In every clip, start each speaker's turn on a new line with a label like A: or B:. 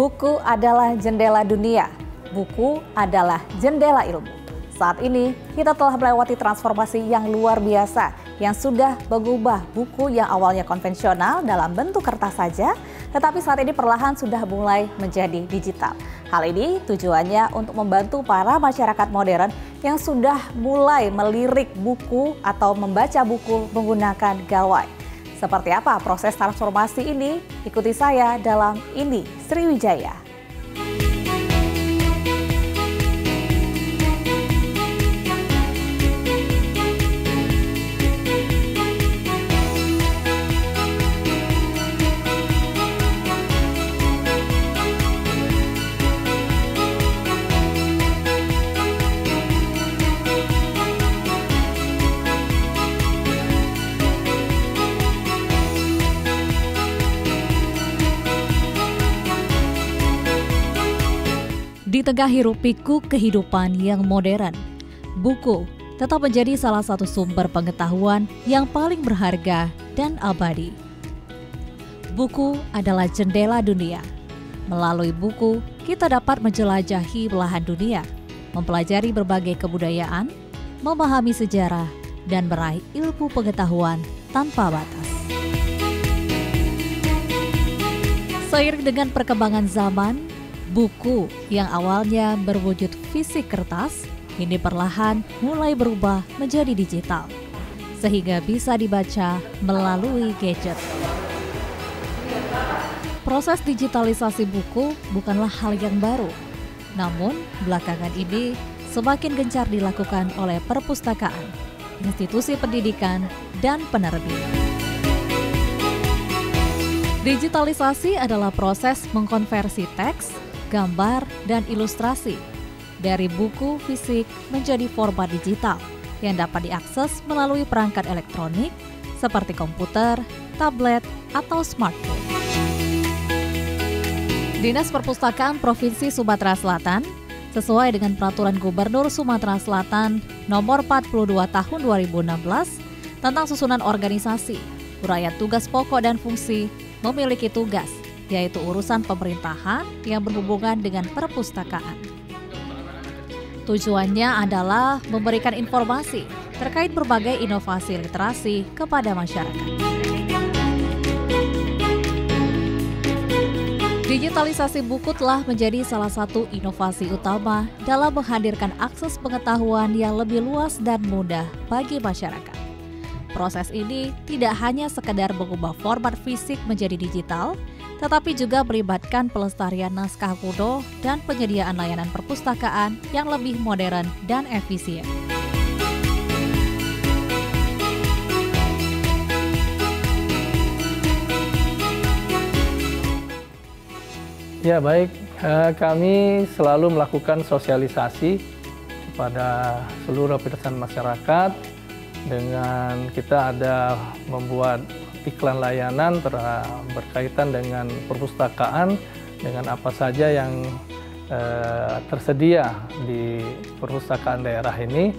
A: Buku adalah jendela dunia, buku adalah jendela ilmu. Saat ini kita telah melewati transformasi yang luar biasa yang sudah mengubah buku yang awalnya konvensional dalam bentuk kertas saja, tetapi saat ini perlahan sudah mulai menjadi digital. Hal ini tujuannya untuk membantu para masyarakat modern yang sudah mulai melirik buku atau membaca buku menggunakan gawai. Seperti apa proses transformasi ini? Ikuti saya dalam Ini Sriwijaya. Di tengah hiruk-pikuk kehidupan yang modern, buku tetap menjadi salah satu sumber pengetahuan yang paling berharga dan abadi. Buku adalah jendela dunia. Melalui buku, kita dapat menjelajahi belahan dunia, mempelajari berbagai kebudayaan, memahami sejarah, dan meraih ilmu pengetahuan tanpa batas. Seiring dengan perkembangan zaman, buku yang awalnya berwujud fisik kertas, kini perlahan mulai berubah menjadi digital, sehingga bisa dibaca melalui gadget. Proses digitalisasi buku bukanlah hal yang baru, namun belakangan ini semakin gencar dilakukan oleh perpustakaan, institusi pendidikan, dan penerbit. Digitalisasi adalah proses mengkonversi teks, gambar, dan ilustrasi dari buku fisik menjadi format digital yang dapat diakses melalui perangkat elektronik seperti komputer, tablet, atau smartphone. Dinas Perpustakaan Provinsi Sumatera Selatan sesuai dengan Peraturan Gubernur Sumatera Selatan Nomor 42 Tahun 2016 tentang susunan organisasi, uraian tugas pokok dan fungsi, memiliki tugas yaitu urusan pemerintahan yang berhubungan dengan perpustakaan. Tujuannya adalah memberikan informasi terkait berbagai inovasi literasi kepada masyarakat. Digitalisasi buku telah menjadi salah satu inovasi utama dalam menghadirkan akses pengetahuan yang lebih luas dan mudah bagi masyarakat. Proses ini tidak hanya sekedar mengubah format fisik menjadi digital, tetapi juga melibatkan pelestarian naskah kuno dan penyediaan layanan perpustakaan yang lebih modern dan efisien.
B: Ya baik, kami selalu melakukan sosialisasi kepada seluruh lapisan masyarakat dengan kita ada membuat iklan layanan berkaitan dengan perpustakaan, dengan apa saja yang tersedia di perpustakaan daerah ini.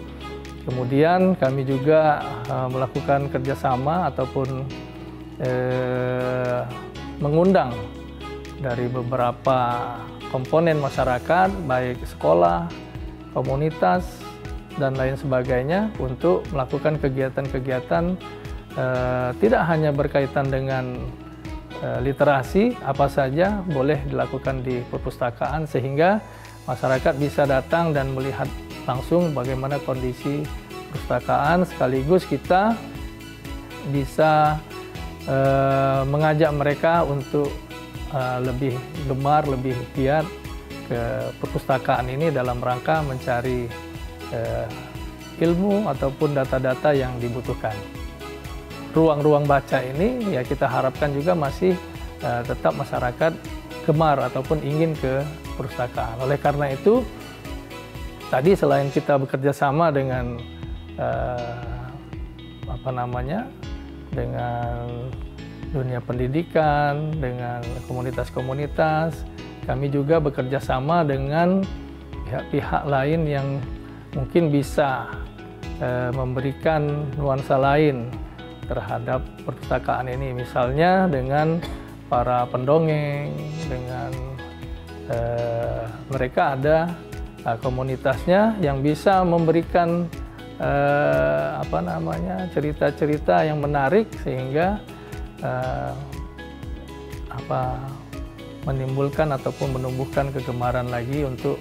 B: Kemudian kami juga melakukan kerjasama ataupun mengundang dari beberapa komponen masyarakat, baik sekolah, komunitas, dan lain sebagainya untuk melakukan kegiatan-kegiatan tidak hanya berkaitan dengan literasi, apa saja boleh dilakukan di perpustakaan sehingga masyarakat bisa datang dan melihat langsung bagaimana kondisi perpustakaan, sekaligus kita bisa mengajak mereka untuk lebih gemar, lebih giat ke perpustakaan ini dalam rangka mencari ilmu ataupun data-data yang dibutuhkan. Ruang-ruang baca ini ya kita harapkan juga masih tetap masyarakat gemar ataupun ingin ke perpustakaan. Oleh karena itu, tadi selain kita bekerja sama dengan dengan dunia pendidikan, dengan komunitas-komunitas, kami juga bekerja sama dengan pihak-pihak lain yang mungkin bisa memberikan nuansa lain terhadap perpustakaan ini, misalnya dengan para pendongeng, dengan mereka ada komunitasnya yang bisa memberikan cerita-cerita yang menarik sehingga menimbulkan ataupun menumbuhkan kegemaran lagi untuk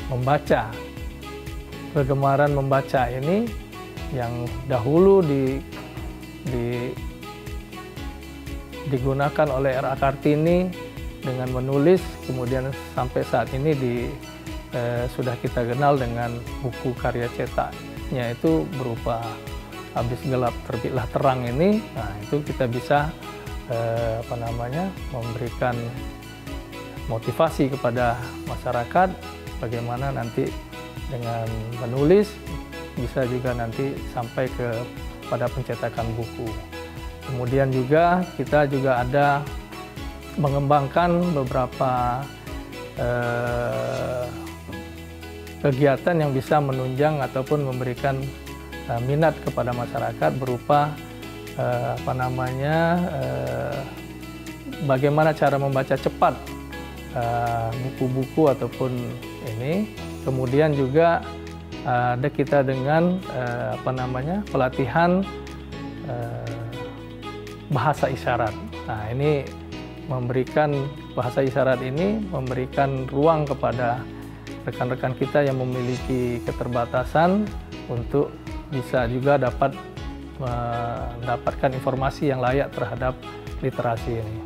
B: membaca. Kegemaran membaca ini yang dahulu digunakan oleh R.A. Kartini dengan menulis, kemudian sampai saat ini sudah kita kenal dengan buku karya cetaknya itu berupa Habis Gelap Terbitlah Terang ini. Nah, itu kita bisa memberikan motivasi kepada masyarakat bagaimana nanti dengan menulis bisa juga nanti sampai pada pencetakan buku. Kemudian juga kita juga ada mengembangkan beberapa kegiatan yang bisa menunjang ataupun memberikan minat kepada masyarakat berupa bagaimana cara membaca cepat buku-buku ataupun ini. Kemudian juga ada kita dengan pelatihan bahasa isyarat. Nah, ini memberikan bahasa isyarat ini memberikan ruang kepada rekan-rekan kita yang memiliki keterbatasan untuk bisa juga dapat mendapatkan informasi yang layak terhadap literasi ini.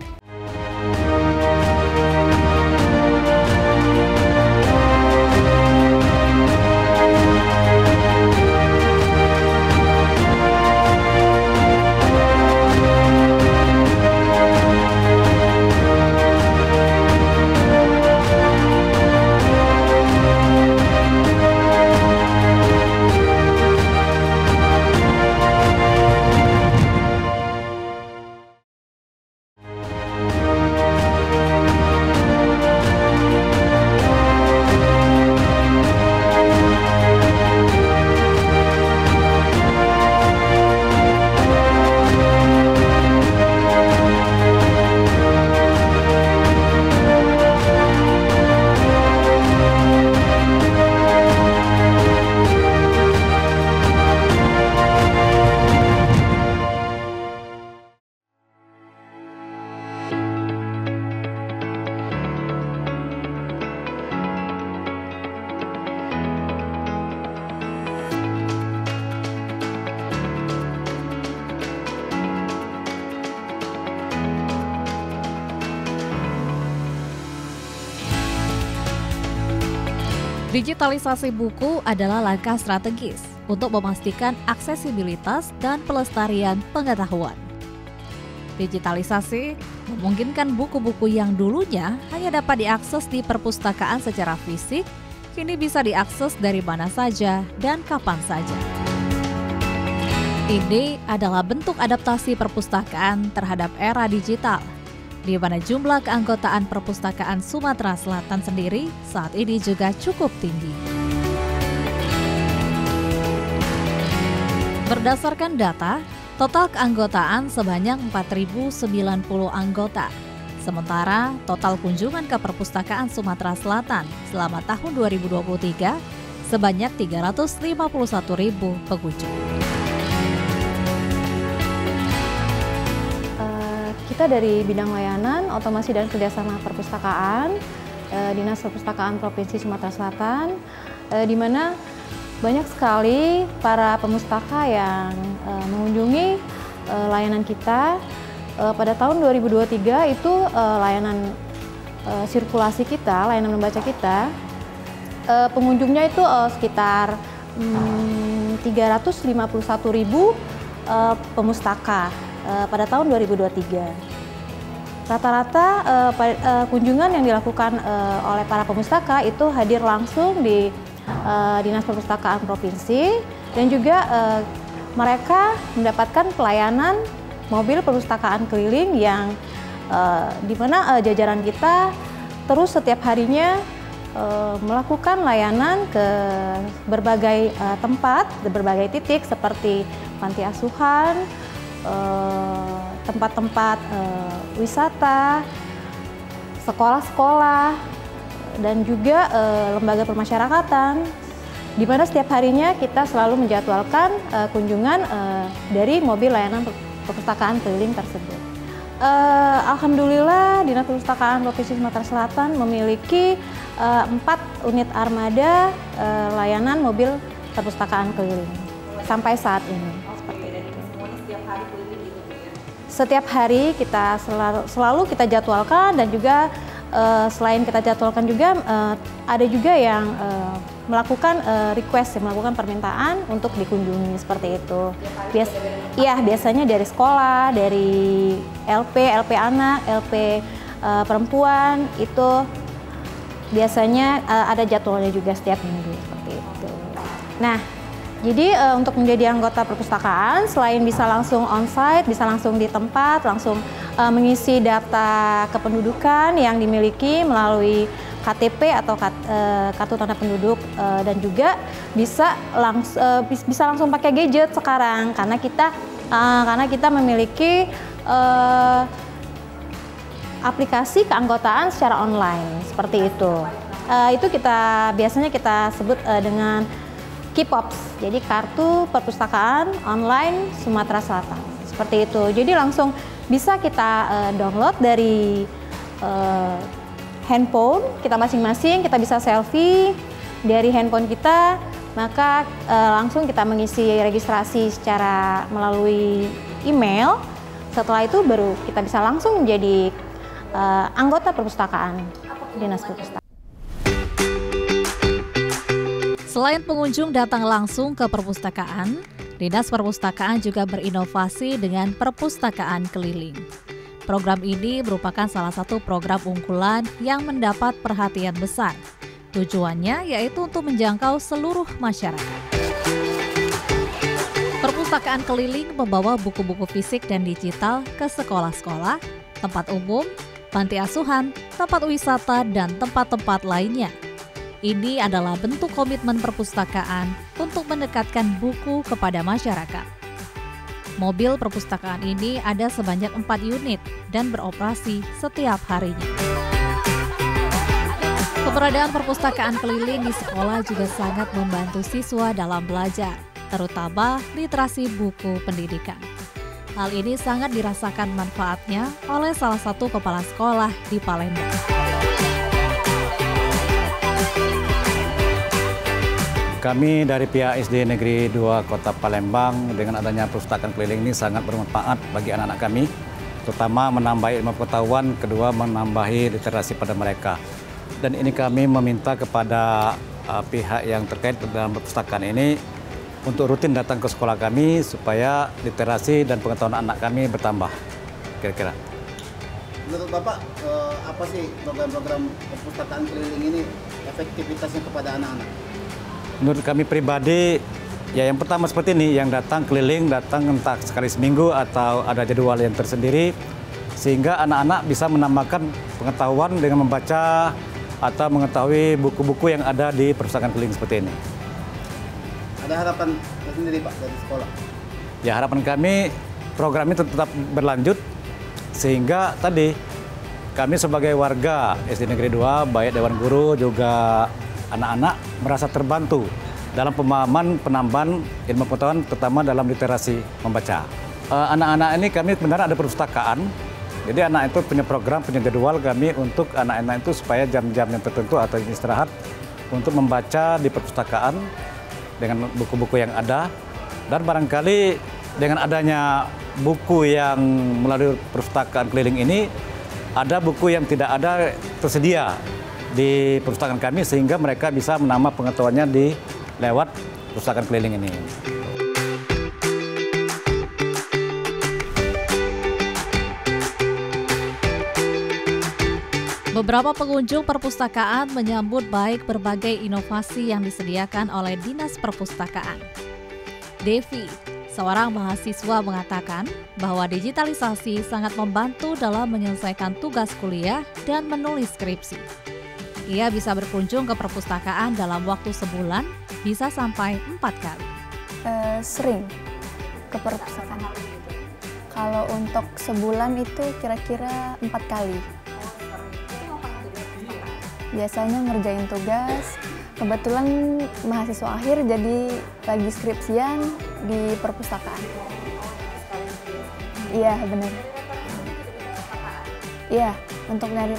A: Digitalisasi buku adalah langkah strategis untuk memastikan aksesibilitas dan pelestarian pengetahuan. Digitalisasi memungkinkan buku-buku yang dulunya hanya dapat diakses di perpustakaan secara fisik, kini bisa diakses dari mana saja dan kapan saja. Ini adalah bentuk adaptasi perpustakaan terhadap era digital, di mana jumlah keanggotaan perpustakaan Sumatera Selatan sendiri saat ini juga cukup tinggi. Berdasarkan data, total keanggotaan sebanyak 4.090 anggota. Sementara total kunjungan ke perpustakaan Sumatera Selatan selama tahun 2023 sebanyak 351.000 pengunjung.
C: Kita dari bidang layanan, otomasi dan kerjasama perpustakaan, Dinas Perpustakaan Provinsi Sumatera Selatan, di mana banyak sekali para pemustaka yang mengunjungi layanan kita. Pada tahun 2023 itu layanan sirkulasi kita, layanan membaca kita, pengunjungnya itu sekitar 351.000 pemustaka pada tahun 2023. Rata-rata kunjungan yang dilakukan oleh para pemustaka itu hadir langsung di Dinas Perpustakaan Provinsi, dan juga mereka mendapatkan pelayanan mobil perpustakaan keliling yang di mana jajaran kita terus setiap harinya melakukan layanan ke berbagai tempat, berbagai titik seperti panti asuhan, tempat-tempat wisata, sekolah-sekolah, dan juga lembaga permasyarakatan, di mana setiap harinya kita selalu menjadwalkan kunjungan dari mobil layanan perpustakaan keliling tersebut. Alhamdulillah, Dinas Perpustakaan Provinsi Sumatera Selatan memiliki 4 unit armada layanan mobil perpustakaan keliling sampai saat ini. Seperti itu. Setiap hari kita selalu kita jadwalkan, dan juga selain kita jadwalkan juga ada juga yang melakukan request, melakukan permintaan untuk dikunjungi seperti itu. Biasanya dari sekolah, dari LP anak, LP perempuan, itu biasanya ada jadwalnya juga setiap minggu seperti itu. Nah, jadi untuk menjadi anggota perpustakaan, selain bisa langsung onsite, bisa langsung di tempat, langsung mengisi data kependudukan yang dimiliki melalui KTP atau kartu tanda penduduk, dan juga bisa langsung pakai gadget sekarang karena kita memiliki aplikasi keanggotaan secara online seperti itu. Itu biasanya kita sebut dengan KIPOPS, jadi Kartu Perpustakaan Online Sumatera Selatan, seperti itu. Jadi langsung bisa kita download dari handphone kita masing-masing, kita bisa selfie dari handphone kita, maka langsung kita mengisi registrasi secara melalui email. Setelah itu baru kita bisa langsung menjadi anggota perpustakaan Dinas Perpustakaan.
A: Selain pengunjung datang langsung ke perpustakaan, Dinas Perpustakaan juga berinovasi dengan perpustakaan keliling. Program ini merupakan salah satu program unggulan yang mendapat perhatian besar. Tujuannya yaitu untuk menjangkau seluruh masyarakat. Perpustakaan keliling membawa buku-buku fisik dan digital ke sekolah-sekolah, tempat umum, panti asuhan, tempat wisata, dan tempat-tempat lainnya. Ini adalah bentuk komitmen perpustakaan untuk mendekatkan buku kepada masyarakat. Mobil perpustakaan ini ada sebanyak 4 unit dan beroperasi setiap harinya. Keberadaan perpustakaan keliling di sekolah juga sangat membantu siswa dalam belajar, terutama literasi buku pendidikan. Hal ini sangat dirasakan manfaatnya oleh salah satu kepala sekolah di Palembang.
D: Kami dari pihak SD Negeri 2 Kota Palembang dengan adanya perpustakaan keliling ini sangat bermanfaat bagi anak-anak kami, terutama menambah ilmu pengetahuan, kedua menambahi literasi pada mereka. Dan ini kami meminta kepada pihak yang terkait dalam perpustakaan ini untuk rutin datang ke sekolah kami supaya literasi dan pengetahuan anak kami bertambah. Kira-kira.
E: Menurut Bapak, apa sih program-program perpustakaan keliling ini efektivitasnya kepada anak-anak?
D: Menurut kami pribadi, ya yang pertama seperti ini, yang datang keliling, datang entah sekali seminggu atau ada jadwal yang tersendiri, sehingga anak-anak bisa menambahkan pengetahuan dengan membaca atau mengetahui buku-buku yang ada di perpustakaan keliling seperti ini.
E: Ada harapan sendiri Pak dari sekolah?
D: Ya, harapan kami program ini tetap berlanjut, sehingga tadi kami sebagai warga SD Negeri 2, baik Dewan Guru juga anak-anak merasa terbantu dalam pemahaman penambahan ilmu pengetahuan, terutama dalam literasi membaca. Anak-anak ini kami benar ada perpustakaan, jadi anak itu punya program, punya jadwal kami untuk anak-anak itu supaya jam-jam yang tertentu atau istirahat untuk membaca di perpustakaan dengan buku-buku yang ada. Dan barangkali dengan adanya buku yang melalui perpustakaan keliling ini, ada buku yang tidak ada tersedia di perpustakaan kami, sehingga mereka bisa menambah pengetahuannya di lewat perpustakaan keliling ini.
A: Beberapa pengunjung perpustakaan menyambut baik berbagai inovasi yang disediakan oleh Dinas Perpustakaan. Devi, seorang mahasiswa, mengatakan bahwa digitalisasi sangat membantu dalam menyelesaikan tugas kuliah dan menulis skripsi. Ia bisa berkunjung ke perpustakaan dalam waktu sebulan, bisa sampai 4 kali.
F: Sering ke perpustakaan. Kalau untuk sebulan itu kira-kira 4 kali. biasanya ngerjain tugas. Kebetulan mahasiswa akhir jadi lagi skripsian di perpustakaan. Iya, benar. Iya, untuk nyari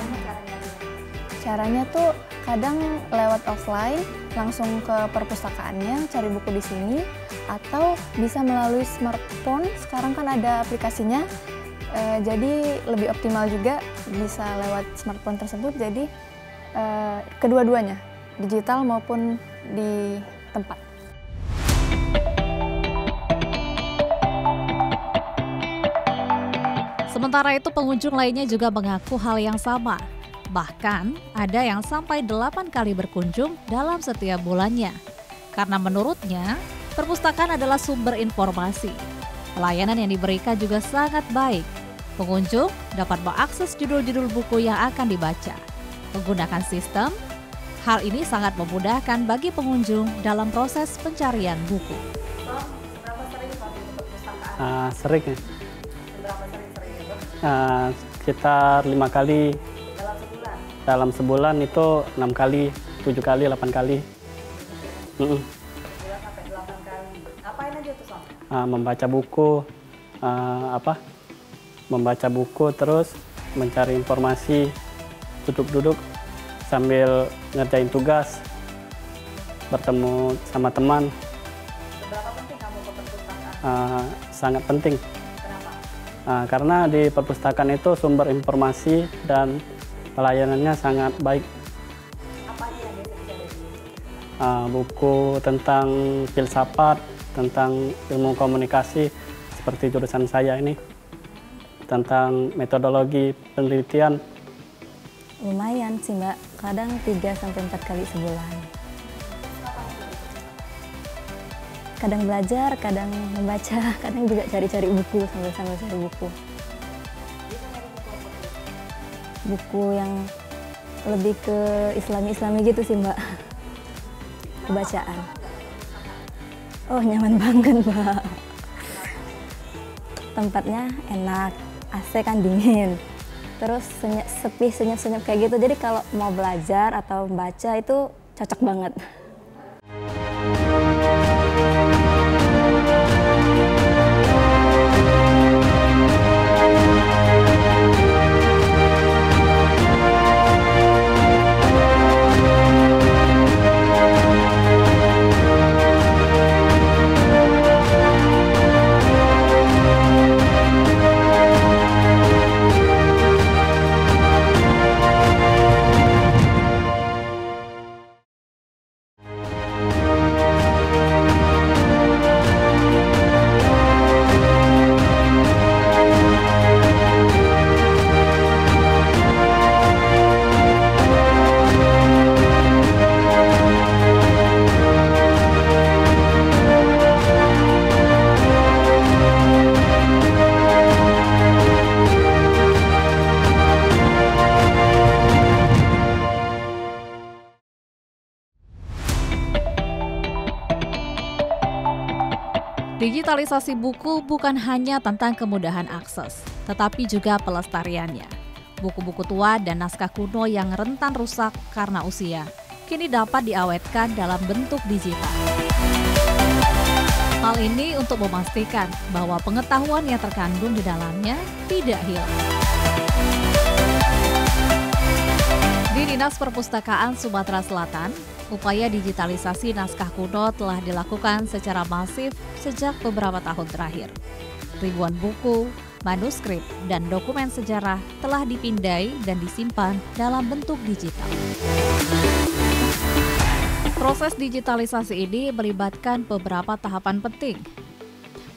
F: caranya tuh kadang lewat offline, langsung ke perpustakaannya, cari buku di sini, atau bisa melalui smartphone. Sekarang kan ada aplikasinya, jadi lebih optimal juga bisa lewat smartphone tersebut. Jadi kedua-duanya, digital maupun di tempat.
A: Sementara itu pengunjung lainnya juga mengaku hal yang sama. Bahkan ada yang sampai 8 kali berkunjung dalam setiap bulannya. Karena menurutnya, perpustakaan adalah sumber informasi. Pelayanan yang diberikan juga sangat baik. Pengunjung dapat mengakses judul-judul buku yang akan dibaca. Menggunakan sistem, hal ini sangat memudahkan bagi pengunjung dalam proses pencarian buku. Berapa sering masuk ke perpustakaan?
G: Sering ya. Sekitar 5 kali. Dalam sebulan itu 6 kali, 7 kali, 8 kali.
A: Sampai 8 kali. Apain aja tuh, Som?
G: Membaca buku, membaca buku, terus mencari informasi, duduk-duduk sambil ngerjain tugas, bertemu sama teman.
A: Seberapa penting kamu ke perpustakaan?
G: Sangat penting.
A: Kenapa?
G: Karena di perpustakaan itu sumber informasi dan pelayanannya sangat baik.
A: Apa aja yang biasa dicari?
G: Buku tentang filsafat, tentang ilmu komunikasi seperti jurusan saya ini, tentang metodologi penelitian.
F: Lumayan sih Mbak, kadang 3-4 kali sebulan. Kadang belajar, kadang membaca, kadang juga cari-cari buku sambil cari buku. Buku yang lebih ke islami gitu sih Mbak, kebacaan. Oh nyaman banget Mbak. Tempatnya enak, AC kan dingin. Terus sepi, senyap-senyap kayak gitu. Jadi kalau mau belajar atau baca itu cocok banget.
A: Digitalisasi buku bukan hanya tentang kemudahan akses, tetapi juga pelestariannya. Buku-buku tua dan naskah kuno yang rentan rusak karena usia, kini dapat diawetkan dalam bentuk digital. Hal ini untuk memastikan bahwa pengetahuan yang terkandung di dalamnya tidak hilang. Di Dinas Perpustakaan Sumatera Selatan, upaya digitalisasi naskah kuno telah dilakukan secara masif sejak beberapa tahun terakhir. Ribuan buku, manuskrip, dan dokumen sejarah telah dipindai dan disimpan dalam bentuk digital. Proses digitalisasi ini melibatkan beberapa tahapan penting.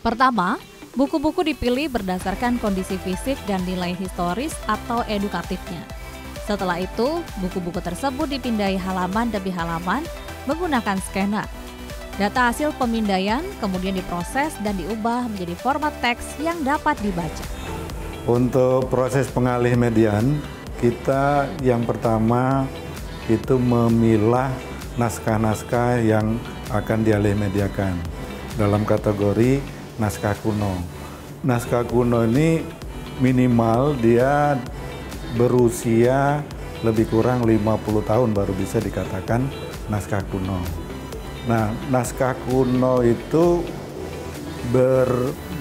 A: Pertama, buku-buku dipilih berdasarkan kondisi fisik dan nilai historis atau edukatifnya. Setelah itu, buku-buku tersebut dipindai halaman demi halaman menggunakan scanner. Data hasil pemindaian kemudian diproses dan diubah menjadi format teks yang dapat dibaca.
H: Untuk proses pengalih median, kita yang pertama itu memilah naskah-naskah yang akan dialih mediakan dalam kategori naskah kuno. Naskah kuno ini minimal dia berusia lebih kurang 50 tahun baru bisa dikatakan naskah kuno. Nah, naskah kuno itu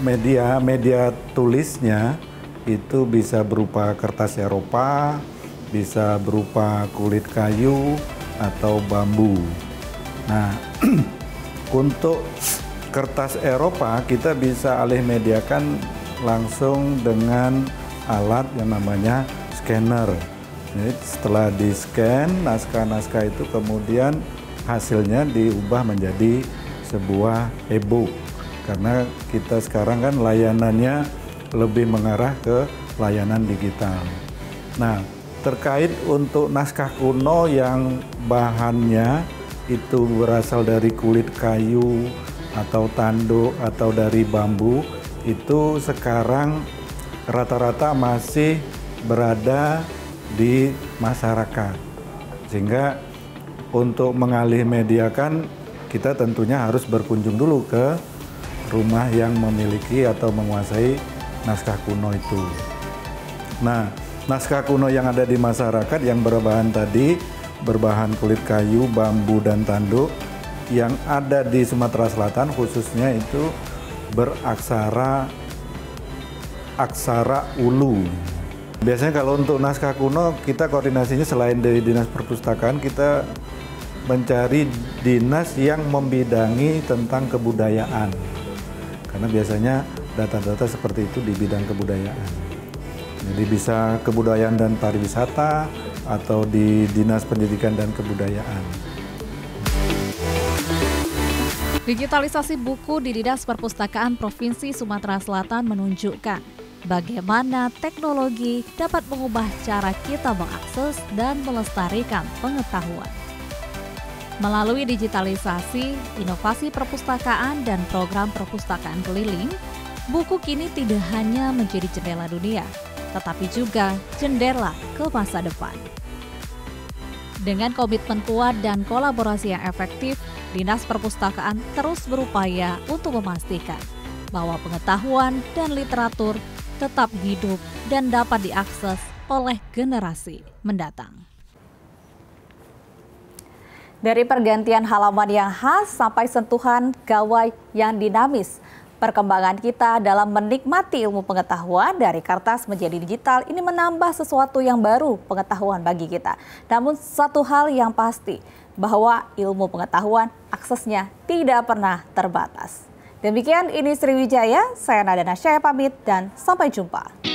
H: media tulisnya itu bisa berupa kertas Eropa, bisa berupa kulit kayu atau bambu. Nah, untuk kertas Eropa kita bisa alih mediakan langsung dengan alat yang namanya scanner. Jadi setelah di-scan naskah-naskah itu kemudian hasilnya diubah menjadi sebuah e-book. Karena kita sekarang kan layanannya lebih mengarah ke layanan digital. Nah, terkait untuk naskah kuno yang bahannya itu berasal dari kulit kayu atau tanduk atau dari bambu, itu sekarang rata-rata masih berada di masyarakat. Sehingga untuk mengalih mediakan kita tentunya harus berkunjung dulu ke rumah yang memiliki atau menguasai naskah kuno itu. Nah, naskah kuno yang ada di masyarakat yang berbahan tadi, berbahan kulit kayu, bambu, dan tanduk, yang ada di Sumatera Selatan khususnya itu beraksara Ulu. Biasanya kalau untuk naskah kuno kita koordinasinya selain dari Dinas Perpustakaan, kita mencari dinas yang membidangi tentang kebudayaan. Karena biasanya data-data seperti itu di bidang kebudayaan. Jadi bisa kebudayaan dan pariwisata atau di Dinas Pendidikan dan Kebudayaan.
A: Digitalisasi buku di Dinas Perpustakaan Provinsi Sumatera Selatan menunjukkan bagaimana teknologi dapat mengubah cara kita mengakses dan melestarikan pengetahuan. Melalui digitalisasi, inovasi perpustakaan, dan program perpustakaan keliling, buku kini tidak hanya menjadi jendela dunia, tetapi juga jendela ke masa depan. Dengan komitmen kuat dan kolaborasi yang efektif, Dinas Perpustakaan terus berupaya untuk memastikan bahwa pengetahuan dan literatur tetap hidup dan dapat diakses oleh generasi mendatang. Dari pergantian halaman yang khas sampai sentuhan gawai yang dinamis, perkembangan kita dalam menikmati ilmu pengetahuan dari kertas menjadi digital ini menambah sesuatu yang baru pengetahuan bagi kita. Namun satu hal yang pasti, bahwa ilmu pengetahuan aksesnya tidak pernah terbatas. Demikian ini Sriwijaya, saya Nada Nasyaya pamit dan sampai jumpa.